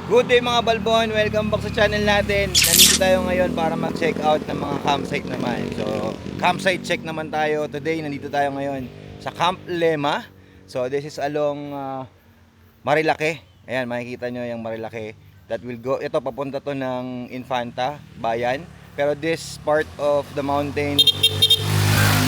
Good day mga Balbon, welcome back sa channel natin. Nandito tayo ngayon para mag-check out ng mga campsite naman. So, campsite check naman tayo. Today, nandito tayo ngayon sa Camp Lema. So, this is along Marilake. Ayan, makikita nyo yung Marilake. That will go, ito papunta to ng Infanta, Bayan. Pero this part of the mountain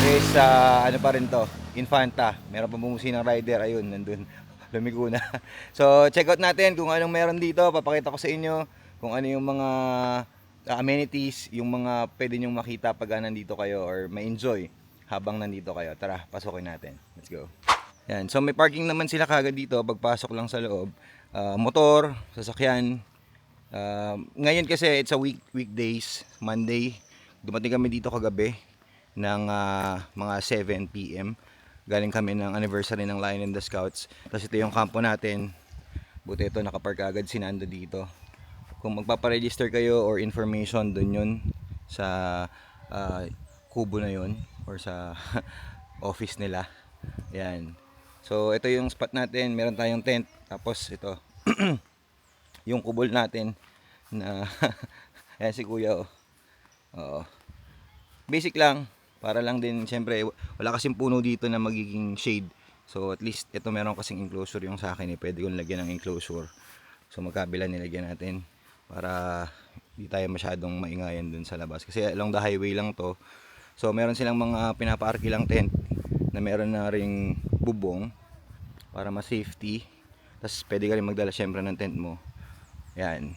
is, ano pa rin to, Infanta. Meron pa bumusi ng rider, ayun, nandun. Lumigo na. So, check out natin kung anong meron dito. Papakita ko sa inyo kung ano yung mga amenities, yung mga pwede nyong makita pag nandito kayo or ma-enjoy habang nandito kayo. Tara, pasukin natin. Let's go. Yan. So, may parking naman sila kagad dito. Pagpasok lang sa loob. Motor, sasakyan. Ngayon kasi it's a weekdays, Monday. Dumating kami dito kagabi ng mga 7 PM. Galing kami ng anniversary ng Lion and the Scouts. Tapos ito yung kampo natin. Buti ito, nakapark agad si Nando dito. Kung magpaparegister kayo or information, dun yun sa kubo na yun or sa office nila. Yan. So ito yung spot natin. Meron tayong tent. Tapos ito yung kubol natin na ayan si kuya. Oo. Basic lang. Para lang din, syempre, wala kasing puno dito na magiging shade. So, at least, ito meron kasing enclosure yung sa akin. Pwede kong lagyan ng enclosure. So, magkabila nilagyan natin. Para hindi tayo masyadong maingayan dun sa labas. Kasi along the highway lang to. So, meron silang mga pinapaarkilang tent na meron na ring bubong para mas safety. Tapos, pwede ka rin magdala syempre ng tent mo. Yan.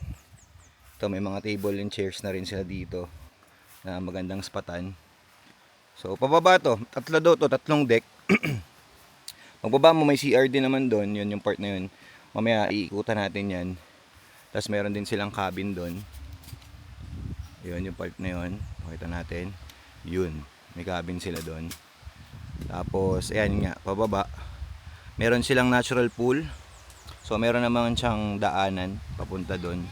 Ito, may mga table and chairs na rin sila dito na magandang spatan. So, pababa to. Tatlo daw to, tatlong deck. Magbaba mo, may CR din naman doon. Yun yung part na yun. Mamaya, iikutan natin yan. Tapos, meron din silang cabin doon. Yun, yung part na yun. Pakita natin. Yun, may cabin sila doon. Tapos, ayan nga, pababa. Meron silang natural pool. So, meron naman siyang daanan papunta doon.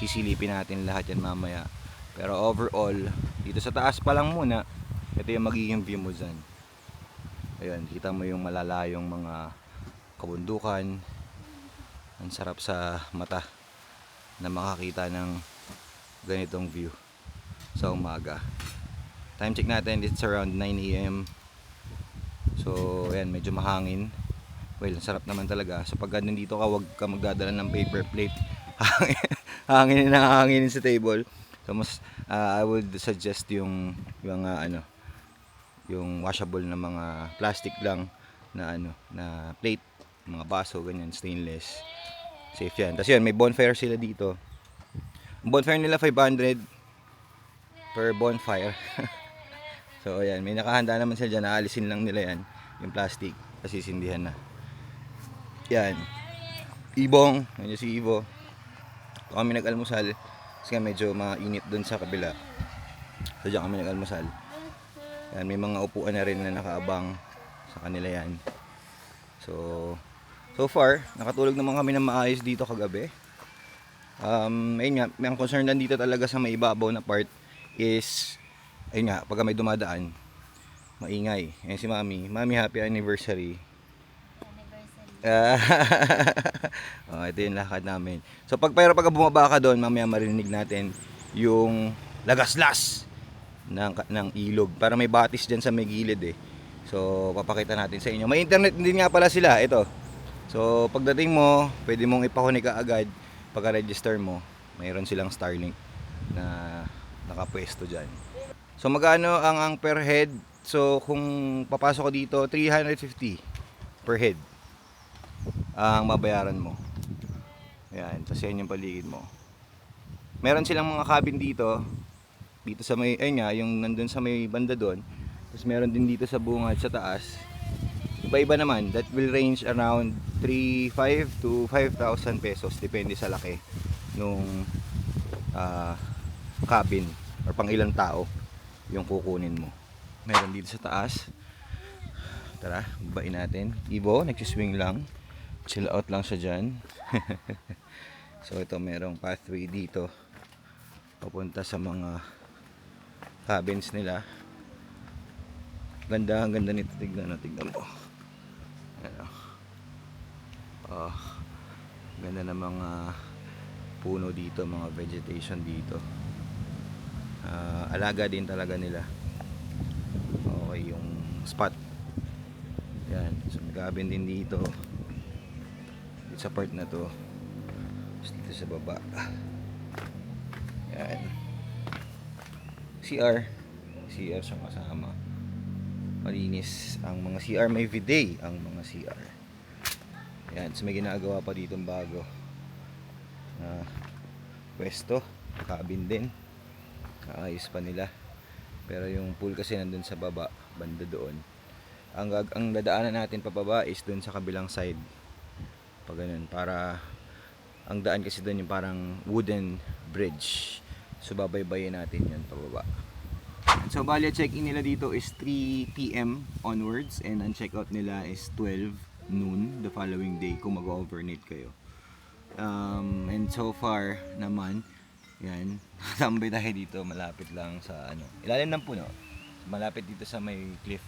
Sisilipin natin lahat yan mamaya. Pero overall, dito sa taas pa lang muna, ito yung magiging view mo dyan. Ayan, kita mo yung malalayong mga kabundukan. Ang sarap sa mata na makakita ng ganitong view sa umaga. Time check natin, it's around 9 AM. So, ayan, medyo mahangin. Well, sarap naman talaga. So, pag nandito ka, huwag ka magdadala ng paper plate. Hangin na hangin sa table. So, mas, I would suggest yung yung washable na mga plastic lang na na plate, mga baso, ganyan, stainless. Safe yan. Tapos yan, may bonfire sila dito. Ang bonfire nila 500 per bonfire. So ayan, may nakahanda naman sila dyan. Naalisin lang nila yan, yung plastic. Tapos sisindihan na. Yan. Ibong, nandiyo si Ivo. Ito kami nag-almusal. Kasi medyo mainit dun sa kabila. So dyan kami nag-almusal. Yan, may mga upuan na rin na nakaabang sa kanila yan. So far, nakatulog naman kami ng maayos dito kagabi. Ayun nga, may ang concern lang dito talaga sa may ibabaw na part is, ayun nga, pag may dumadaan, maingay. Ayun si Mami. Mami, happy anniversary. Ito yung lakad namin. So pero pag bumaba ka doon, mamaya marinig natin yung lagaslas ng ilog. Para may batis dyan sa may gilid eh. So papakita natin sa inyo. May internet din nga pala sila. Ito. So pagdating mo, pwede mong ipakunik ka agad. Pagka-register mo, mayroon silang Starlink na nakapwesto dyan. So magkano ang per head? So kung papasok ko dito, 350 per head ang mabayaran mo. Ayan, tapos yan yung paligid mo. Meron silang mga cabin dito sa may, ayun nga, yung nandun sa may banda doon. Tapos meron din dito sa bungad sa taas. Iba-iba naman, that will range around 3,500 to 5,000 pesos depende sa laki nung cabin or pang ilang tao yung kukunin mo. Meron dito sa taas. Tara, babain natin. Ibo, nagsiswing lang. Chill out lang siya dyan. So ito, merong pathway dito papunta sa mga cabins nila. Ganda, ang ganda nito. Tignan mo. Ano? Oh, ganda ng mga puno dito, mga vegetation dito. Alaga din talaga nila. Okay yung spot. Yan, so may cabin din dito. Dito sa part na to. Dito sa baba. Yan. CR siyang kasama. Malinis ang mga CR, may bidet ang mga CR. Yan, so may ginagawa pa dito bago na pwesto, cabin din. Ayos pa nila. Pero yung pool kasi nandun sa baba, banda doon. Ang dadaanan natin pababa is doon sa kabilang side. Pag ganun, para ang daan kasi doon yung parang wooden bridge. So babaybayin natin yun pababa. So bali check-in nila dito is 3 PM onwards, and ang check-out nila is 12 noon the following day kung mag-overnight kayo. And so far naman, yan, tambay tayo dito, malapit lang sa ilalim ng puno. Malapit dito sa may cliff.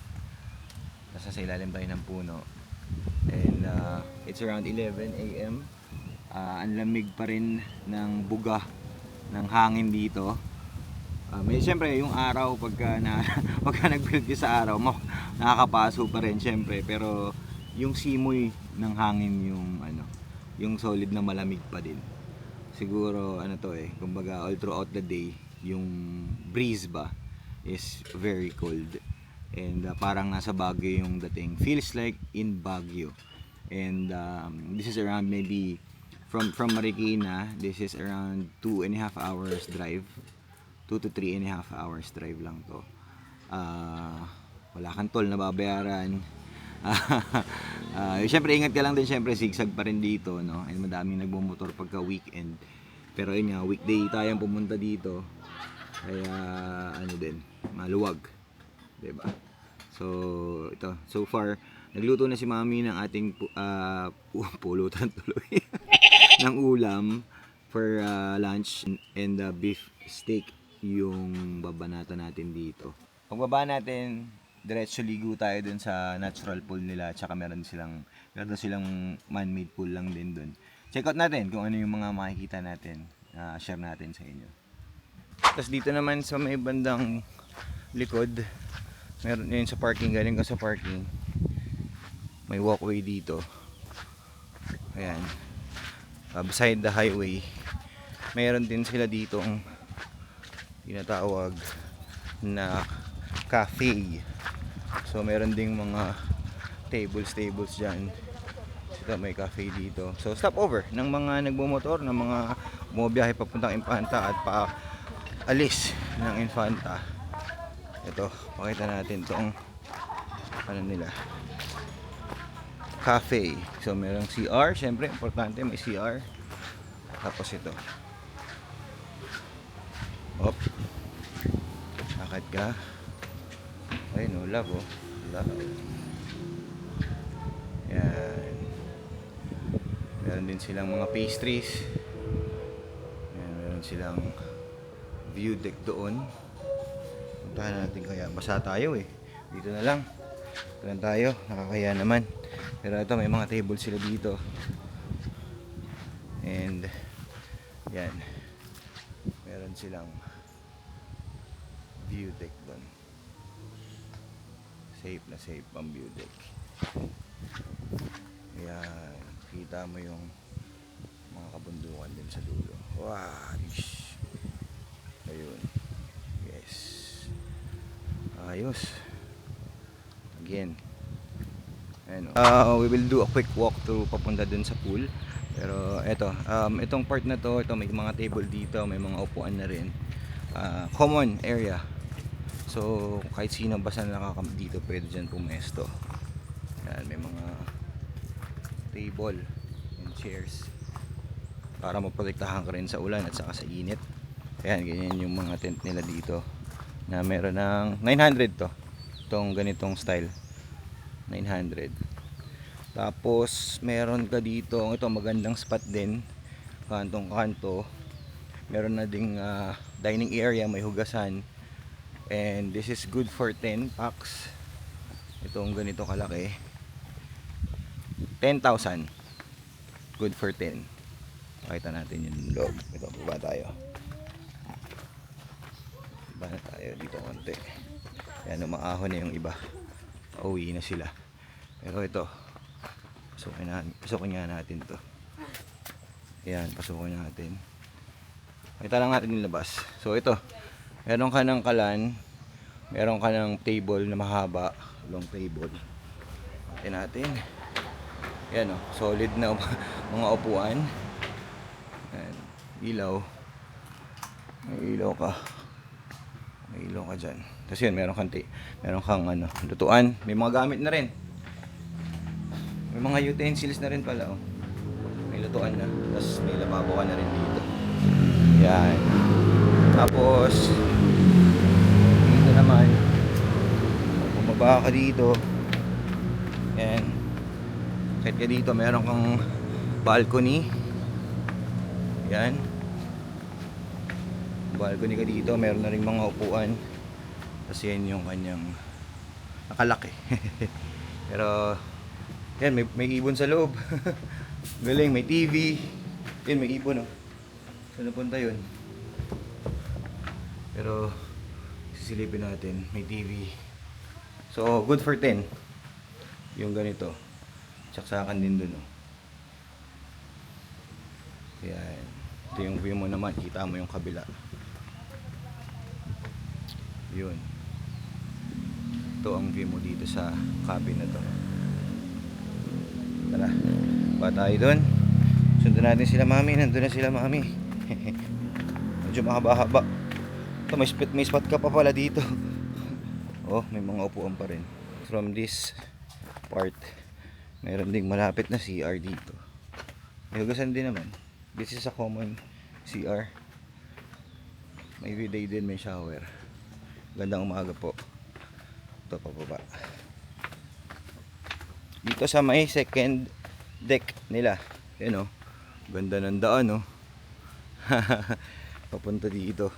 Nasa sa ilalim tayo ng puno. And it's around 11 AM. Ang lamig pa rin ng buga ng hangin dito. May siyempre yung araw pagka nag-build ka sa araw mo, nakakapaso pa rin siyempre, pero yung simoy ng hangin yung solid na malamig pa din. Siguro kumbaga all throughout the day yung breeze ba is very cold, and parang nasa Baguio yung dating. Feels like in Baguio. And this is around maybe from Marikina, this is around 2.5 hours drive. 2 to 3.5 hours drive lang to. Wala kang toll na babayaran. Siyempre ingat ka lang din, siyempre zigzag pa rin dito, no? And madaming nagmumotor pagka weekend. Pero yun nga, weekday tayong pumunta dito. Kaya din, maluwag. 'Di ba? So ito, so far nagluto na si Mami ng ating pulutan tuloy ng ulam for lunch, and beef steak yung babanata natin dito. Pagbaba natin, diretso ligo tayo dun sa natural pool nila, tsaka meron silang man-made pool lang din dun. Check out natin kung ano yung mga makikita natin, share natin sa inyo. Tapos dito naman sa may bandang likod, meron yun sa parking, galing ka sa parking, may walkway dito. Ayan, beside the highway, mayroon din sila dito ang tinatawag na cafe. So meron ding mga tables dyan. Ito, may cafe dito. So stop over ng mga nagbumotor, ng mga bumabiyahe papuntang Infanta at paalis ng Infanta. Ito, pakita natin itong nila, cafe. So merong CR, syempre importante may CR. Tapos ito, akad ka. Ay no, love. Yan. Meron din silang mga pastries. Yan, meron silang view deck doon. Puntahan natin, kaya basa tayo dito na lang. Doon tayo, nakakaya naman. Pero ito, may mga table sila dito. And yan, meron silang view deck doon. Safe na safe ang view deck. Yan, kita mo yung mga kabundukan din sa dulo. Wow, ayun. Yes, ayos. Again, we will do a quick walk to papunta dun sa pool. Pero itong part na to, may mga table dito, may mga upuan na rin. Common area. So kahit sino basta nakakamp dito, pwede dyan pumesto. Yan, may mga table and chairs para maprotektahan ka rin sa ulan at saka sa init. Ayan, ganyan yung mga tent nila dito, na meron ng 900 to. Itong ganitong style, 900. Tapos meron ka dito, ito magandang spot din, kantong kanto. Meron na ding dining area, may hugasan. And this is good for 10 packs. Itong ganito kalaki, 10,000. Good for 10. Pakita natin yung loob. Ito, baba tayo. Baba na tayo dito konti. Yan, umaahon na yung iba. Pauwi na sila. Pero ito, pasukin nga natin to. Yan, pasukin natin. Pakita lang natin yung labas. So ito, meron ka ng kalan, meron ka ng table na mahaba, long table. Pakita natin. Yan o, solid na mga upuan. Yan, ilaw. May ilaw ka. May ilaw ka dyan. Tapos yun, meron kang ano, lutuan. May mga gamit na rin. May mga utensils na rin pala oh. May lutuan na. Tapos may lababo ka na rin dito. Yan. Tapos dito naman, bumaba ka dito. Yan. Kahit ka dito, meron kang balcony. Yan. Balcony ka dito, meron na rin mga upuan. Tapos yan yung kanyang nakalaki. Pero yan, may ibon sa loob. Galing, may TV. Yan, may ibon oh. Saan napunta yun? Pero sisilipin natin, may TV. So, good for 10. Yung ganito. Tsaksakan din dun oh. Yan. Ito yung view mo naman, kita mo yung kabila. Yun. Ito ang view mo dito sa cabin na to. Tara, ba tayo doon? Sundan natin sila mami. Nandun na sila mami. Medyo mahaba-haba. Ito, may spot ka pa pala dito. Oh, may mga upuan pa rin. From this part, mayroon ding malapit na CR dito. May hugasan din naman. This is a common CR. May bidet din, may shower. Gandang umaga po. Ito pababa. Dito sa may second deck nila. Yan o. Ganda ng daan o. Papunta dito.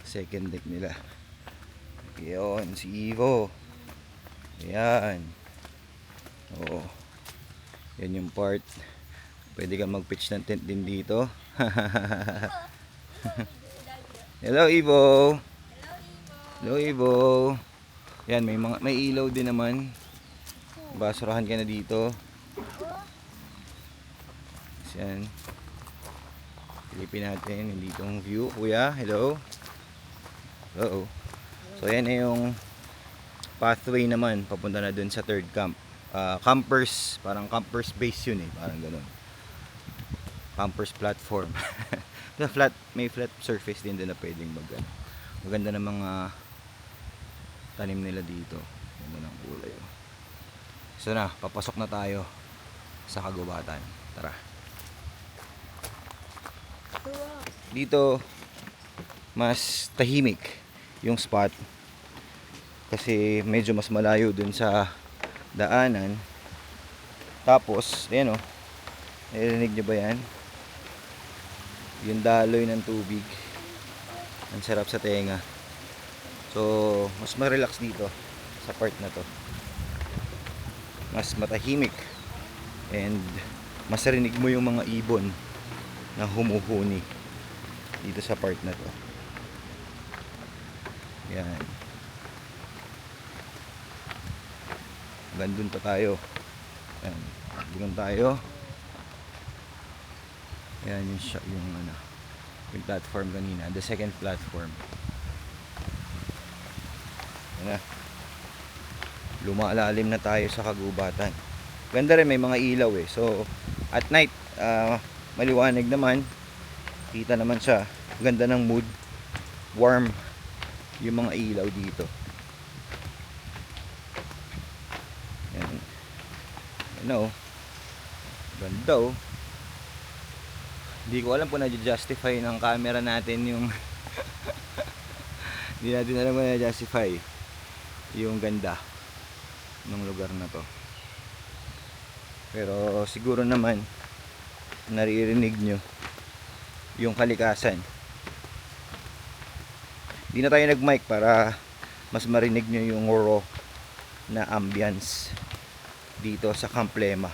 Second deck nila. Yun, si Ivo. Ayan. Oo. Yan yung part. Pwede kang mag-pitch ng tent din dito. Hello Ivo. Hello Ivo. Yan, may ilaw din naman. Basurahan ka na dito. Yan. Silipin natin yung ditong view. Kuya, hello. Hello. So yan na yung pathway naman papunta na dun sa third camp. Campers, parang campers base yun eh, parang gano'n. Campers platform. May flat surface din doon na pwedeng maganda ng mga tanim nila dito. Ganda ng kulay. So na, papasok na tayo sa kagubatan. Tara. Dito mas tahimik yung spot kasi medyo mas malayo dun sa daanan. Tapos, ayan o, narinig nyo ba yan? Yung daloy ng tubig. Ang sarap sa tenga. So, mas ma-relax dito sa part na to. Mas matahimik. And mas rinig mo yung mga ibon na humuhuni dito sa part na to. Yan. Gandun pa tayo. Yan. Gandun tayo. Yan yung platform kanina, the second platform. Yan na. Lumalalim na tayo sa kagubatan. Ganda rin, may mga ilaw eh. So at night, maliwanag naman. Kita naman siya. Ganda ng mood. Warm yung mga ilaw dito. Yan. Yan o. Ganda o. Hindi ko alam kung na-justify ng camera natin yung hindi natin alam kung na-justify yung ganda ng lugar na to. Pero siguro naman naririnig nyo yung kalikasan. Hindi na tayo nag-mic para mas marinig nyo yung raw na ambience dito sa Camp Lema.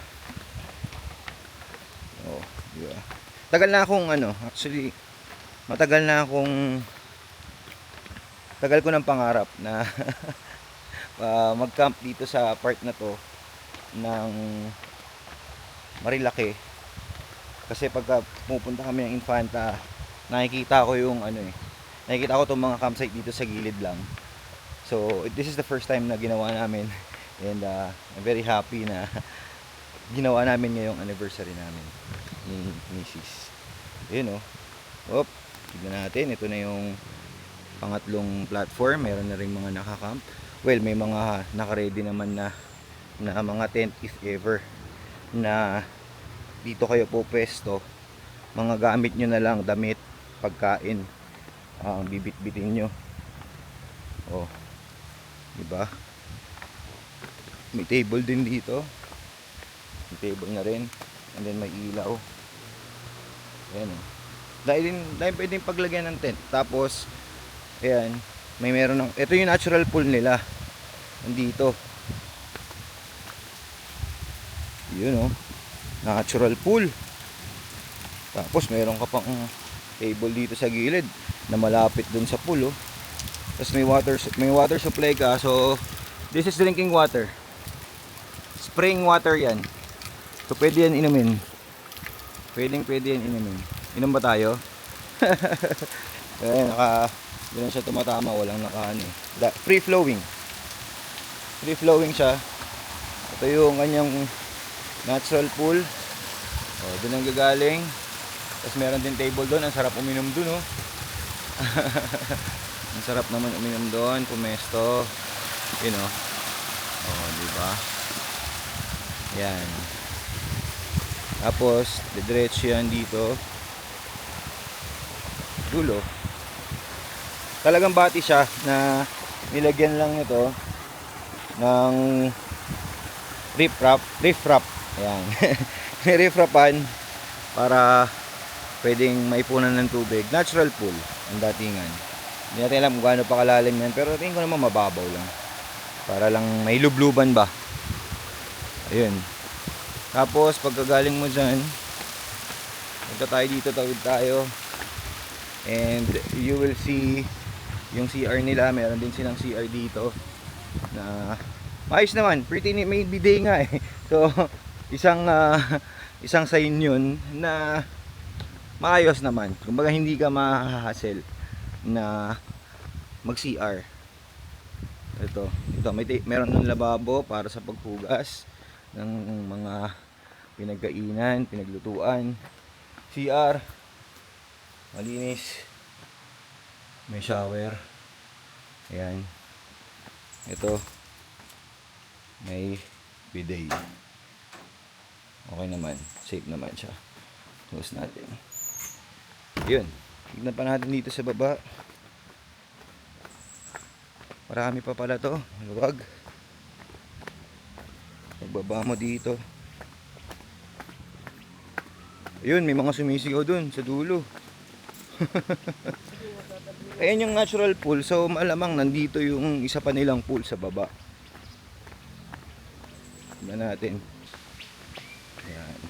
Oh, di ba? tagal na akong ano, actually, matagal na akong, tagal ko ng pangarap na mag-camp dito sa part na to ng Marilake. Kasi pagka pupunta kami ng Infanta, nakikita ko yung ano nakikita ko itong mga campsite dito sa gilid lang. So this is the first time na ginawa namin, and I'm very happy na ginawa namin ngayong anniversary namin ni Mrs. Yun oh. Tignan natin, ito na yung pangatlong platform. Meron na rin mga nakakamp. Well, may mga naka-ready naman na mga tent if ever na dito kayo po pwesto. Mga gamit nyo na lang, damit, pagkain, bibit-bitin nyo. Oh, diba? May table din dito. May table na rin. And then may ilaw. Ayan oh. Dahil pwedeng paglagyan ng tent. Tapos ayan, meron ng, ito yung natural pool nila nandito. Yun natural pool. Tapos meron ka pang table dito sa gilid na malapit dun sa pool Tapos may water supply ka. So this is drinking water. Spring water yan. So pwede yan inumin. Pwede yan inumin. Inom ba tayo? Ayan, doon siya tumatama, walang free flowing siya. Ito yung kanyang natural pool. Doon ang gagaling. Tapos meron din table doon. Ang sarap uminom doon ang sarap naman uminom doon, pumesto. Yun diba? Yan. Tapos diretso yan dito dulo. Talagang bati siya na nilagyan lang ito ng riprap. Ayan. Rifrapan para pwedeng maipunan ng tubig. Natural pool ang datingan. Hindi natin alam kung gaano pa kalalim yan, pero tingin ko naman mababaw lang. Para lang may lubluban ba. Ayun. Tapos pagkagaling mo dyan, punta tayo dito, tawid tayo. And you will see yung CR nila. Meron din silang CR dito na maayos naman, pretty may bidet nga so isang sign yun na maayos naman. Kumbaga hindi ka mahahassle na mag CR. Ito meron ng lababo para sa paghugas ng mga pinagkainan, pinaglutuan. CR malinis, may shower. Ayan, ito may bidet. Okay naman, safe naman siya. Close natin. Yun, tignan pa natin dito sa baba. Marami pa pala to, luwag. Pagbaba mo dito, ayun, may mga sumisigaw dun sa dulo. Ayan yung natural pool. So malamang nandito yung isa pa nilang pool sa baba. Tignan natin. Ayan.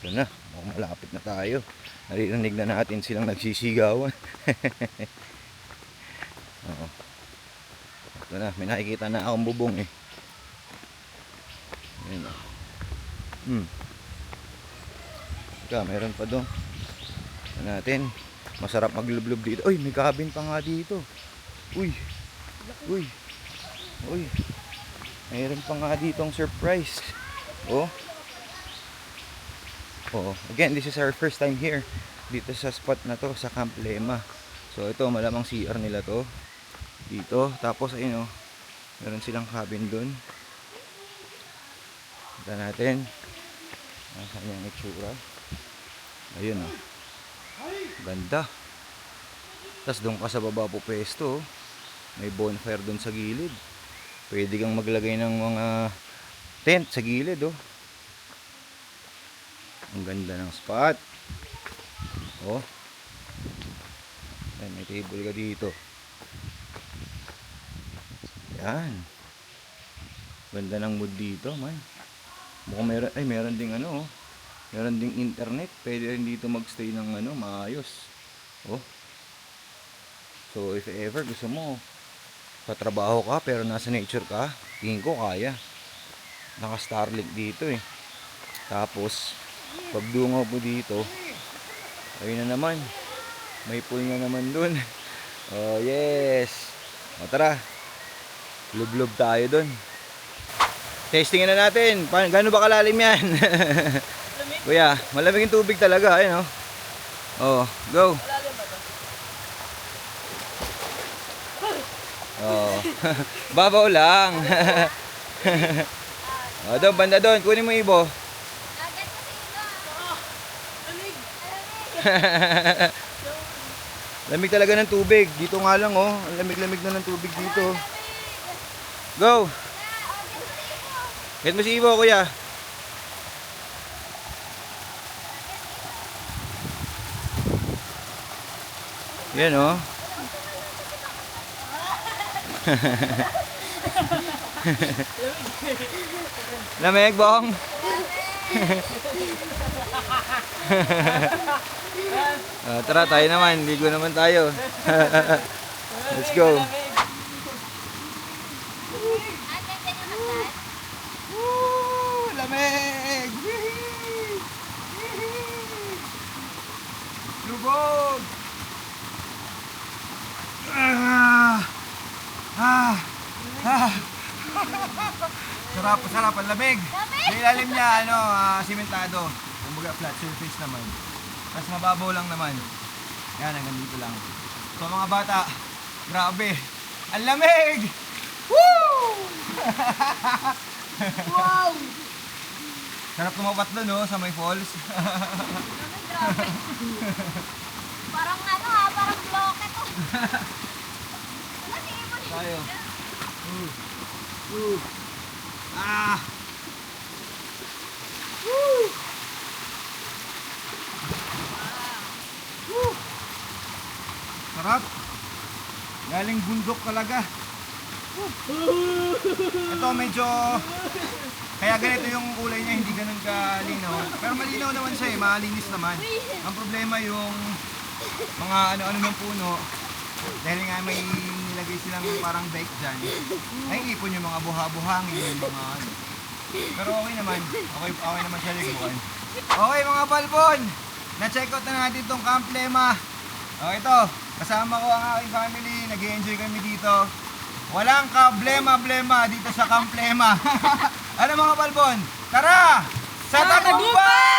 Ito na, malapit na tayo. Naririnig na natin silang nagsisigawan. Oo. Ito na, may nakikita na akong bubong Ayan na. Meron pa doon. Natin. Masarap maglublob dito. Uy, may cabin pa nga dito. Uy. Mayroon pa nga ditong surprise. Again, this is our first time here dito sa spot na to, sa Camp Lema. So ito, malamang CR nila to dito. Tapos ayun meron silang cabin doon. Tignan natin ang kanyang itsura. Ayun ganda. Tapos doon ka sa baba po pwesto. May bonfire doon sa gilid. Pwede kang maglagay ng mga tent sa gilid Ang ganda ng spot. Ay, may table ka dito. Yan. Ganda ng mood dito, man. Mukhang meron, ay meron ding ano, oh. Meron ding internet. Pwede rin dito magstay ng ano, maayos. Oh. So if ever gusto mo, patrabaho ka pero nasa nature ka, tingin ko kaya. Naka Starlink dito eh. Tapos, pagdungaw po dito, ayun na naman. May pool na naman dun. Oh yes. O tara. Lublob tayo dun. Testingin na natin. Gano'n ba kalalim yan? Kuya, malamig yung tubig talaga. Ayun, oh. Oh, go. Oh. Babaw lang. Oh, doon, banda doon. Kunin mo ibo. Lamig talaga ng tubig. Dito nga lang, oh. Ang lamig-lamig na ng tubig dito. Go. Get mo si Ibo, kuya. Yan, oh. Lamig, bong. Tara, tayo naman. Ligo naman tayo. Let's go. Lamig! Lubog! Sarap, sarap. Ang lamig. Sa ilalim niya, simentado. Kumbaga flat surface naman. Tapos mababaw lang naman. Yan, hanggang dito lang. So mga bata, grabe. Ang lamig! Woo! Wow! Sarap tumapat doon, no, sa may falls. Grabe. Parang parang bloke to. Kasi mo Tayo. Ah! Woo! Woo! Sarap. Galing bundok talaga. Ito medyo kaya ganito yung kulay niya, hindi ganun kalinaw. Pero malinaw naman siya eh, malinis naman. Ang problema yung mga ano-ano ng puno. Dahil nga may nilagay silang parang bake dyan. Naiipon yung mga buha-buhangin, yung mga ano. Pero okay naman. Okay naman siya liguan. Okay mga balbon! Na-check out na natin itong Camp Lema. O ito, kasama ko ang aking family. Nag-enjoy kami dito. Walang kablema-blema dito sa Camp Lema. Ano mga balbon? Tara! Sa tagumpay!